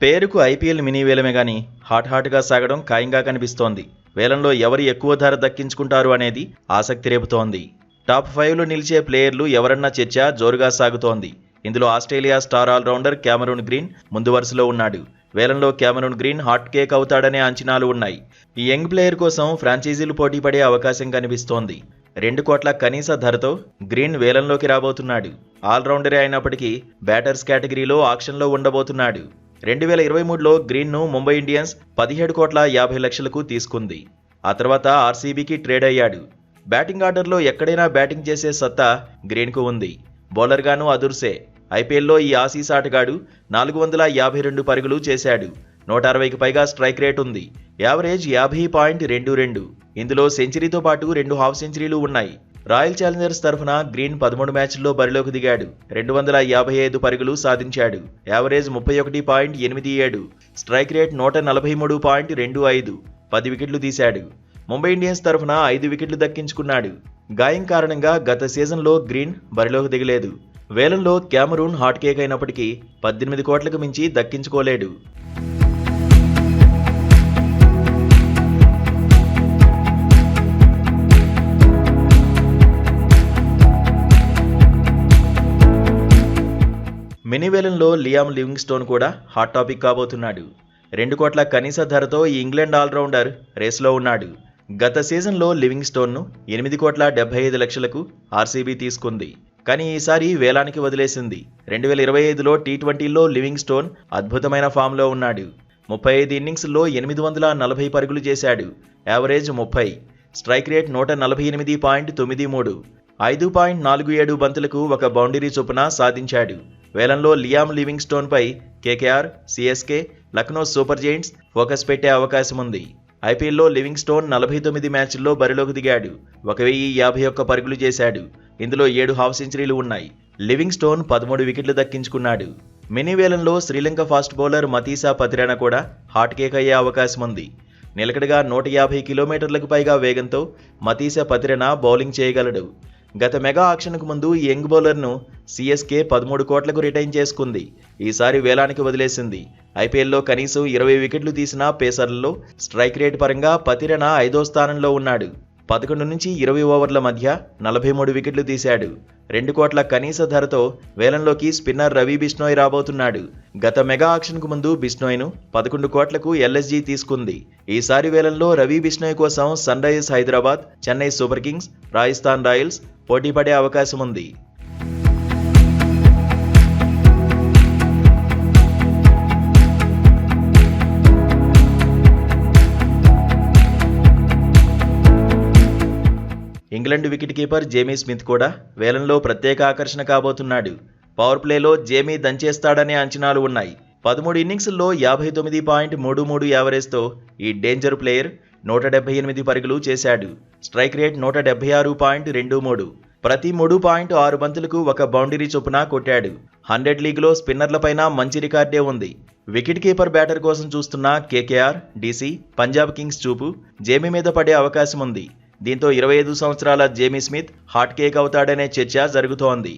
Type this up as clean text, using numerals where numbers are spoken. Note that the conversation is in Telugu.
పేరుకు ఐపీఎల్ మినీ వేలమే గానీ హాట్గా సాగడం ఖాయంగా కనిపిస్తోంది. వేలంలో ఎవరు ఎక్కువ ధర దక్కించుకుంటారు అనేది ఆసక్తి రేపుతోంది. టాప్ 5లో నిలిచే ప్లేయర్లు ఎవరన్న చర్చ జోరుగా సాగుతోంది. ఇందులో Australia star allrounder Cameron Green ముందు వరుసలో ఉన్నాడు. వేలంలో క్యామరూన్ గ్రీన్ హాట్ కేక్ అవుతాడనే అంచనాలు ఉన్నాయి. ఈ యంగ్ ప్లేయర్ కోసం ఫ్రాంచైజీలు పోటీపడే అవకాశం కనిపిస్తోంది. 2 కోట్ల కనీస ధరతో గ్రీన్ వేలంలోకి రాబోతున్నాడు. ఆల్రౌండరే అయినప్పటికీ బ్యాటర్స్ కేటగిరీలో ఆక్షన్లో ఉండబోతున్నాడు. 2023లో గ్రీన్ను ముంబై ఇండియన్స్ 17 కోట్ల 50 లక్షలకు తీసుకుంది. ఆ తర్వాత ఆర్సీబీకి ట్రేడ్ అయ్యాడు. బ్యాటింగ్ ఆర్డర్లో ఎక్కడైనా బ్యాటింగ్ చేసే సత్తా గ్రీన్కు ఉంది. బౌలర్గాను అదుర్సే. ఐపీఎల్లో ఈ ఆసీస్ ఆటగాడు 452 పరుగులు చేశాడు. 160కి పైగా స్ట్రైక్ రేట్ ఉంది. యావరేజ్ 50.22. ఇందులో సెంచరీతో పాటు 2 హాఫ్ సెంచరీలు ఉన్నాయి. రాయల్ ఛాలెంజర్స్ తరఫున గ్రీన్ 13 మ్యాచ్ల్లో బరిలోకి దిగాడు. 255 పరుగులు సాధించాడు. యావరేజ్ 31.87. Strike rate 143.25. 10 వికెట్లు తీశాడు. ముంబై ఇండియన్స్ తరఫున 5 వికెట్లు దక్కించుకున్నాడు. గాయం కారణంగా గత సీజన్లో గ్రీన్ బరిలోకి దిగలేదు. వేలంలో క్యామరూన్ హాట్ కేక్ అయినప్పటికీ 18 కోట్లకు మించి దక్కించుకోలేడు. మినీ వేలంలో లియామ్ లివింగ్స్టోన్ కూడా హాట్ టాపిక్ కాబోతున్నాడు. 2 కోట్ల కనీస ధరతో ఈ ఇంగ్లాండ్ ఆల్రౌండర్ రేస్లో ఉన్నాడు. గత సీజన్లో లివింగ్స్టోన్ను 8 కోట్ల 75 లక్షలకు ఆర్సీబీ తీసుకుంది. కానీ ఈసారి వేలానికి వదిలేసింది. 2025లో టీ20లో లివింగ్స్టోన్ అద్భుతమైన ఫామ్లో ఉన్నాడు. 35 ఇన్నింగ్స్లో 840 పరుగులు చేశాడు. యావరేజ్ 30. Strike rate 148.93. 5.47 బంతులకు ఒక బౌండరీ చొప్పున సాధించాడు. వేలంలో లియామ్ లివింగ్స్టోన్ పై KKR, CSK, Lucknow super giants focus పెట్టే అవకాశం ఉంది. ఐపీఎల్లో లివింగ్స్టోన్ 49 మ్యాచ్ల్లో బరిలోకి దిగాడు. 1051 పరుగులు చేశాడు. ఇందులో 7 హాఫ్ సెంచరీలు ఉన్నాయి. లివింగ్స్టోన్ 13 వికెట్లు దక్కించుకున్నాడు. మినీ వేలంలో శ్రీలంక ఫాస్ట్ బౌలర్ మతీసా పతిరేనా కూడా హాట్ కేక్ అయ్యే అవకాశం ఉంది. నిలకడగా 150 కిలోమీటర్లకు పైగా వేగంతో మతీసా పతిరేనా బౌలింగ్ చేయగలడు. గత మెగా ఆక్షన్కు ముందు ఈ యంగ్ బౌలర్ను సిఎస్కే 13 కోట్లకు రిటైన్ చేసుకుంది. ఈసారి వేలానికి వదిలేసింది. ఐపీఎల్లో కనీసం 20 వికెట్లు తీసిన పేసర్లలో స్ట్రైక్ రేట్ పరంగా పతిరేనా 5వ స్థానంలో ఉన్నాడు. 11 నుంచి 20 ఓవర్ల మధ్య 43 వికెట్లు తీశాడు. 2 కోట్ల కనీస ధరతో వేలంలోకి స్పిన్నర్ రవి బిష్నోయ్ రాబోతున్నాడు. గత మెగా ఆక్షన్కు ముందు బిష్నోయ్ను 11 కోట్లకు ఎల్ఎస్జీ తీసుకుంది. ఈసారి వేలంలో రవి బిష్నోయ్ కోసం Sunrisers Hyderabad, Chennai Super Kings, Rajasthan Royals పోటీ పడే అవకాశం ఉంది. England wicket keeper Jamie Smith కూడా వేలంలో ప్రత్యేక ఆకర్షణ కాబోతున్నాడు. పవర్ ప్లేలో జేమీ దంచేస్తాడనే అంచనాలు ఉన్నాయి. 13 ఇన్నింగ్స్ల్లో 59.33 యావరేజ్తో ఈ డేంజర్ ప్లేయర్ 178 పరుగులు చేశాడు. Strike rate 176.23. ప్రతి 3.6 బంతులకు ఒక బౌండరీ చొప్పున కొట్టాడు. 100 లీగ్లో స్పిన్నర్లపైన మంచి రికార్డే ఉంది. వికెట్ కీపర్ బ్యాటర్ కోసం చూస్తున్న కేకేఆర్, డీసీ, పంజాబ్ కింగ్స్ చూపు జేమీ మీద పడే అవకాశం ఉంది. దీంతో 25 సంవత్సరాల జేమీ స్మిత్ హాట్ కేక్ అవుతాడనే చర్చ జరుగుతోంది.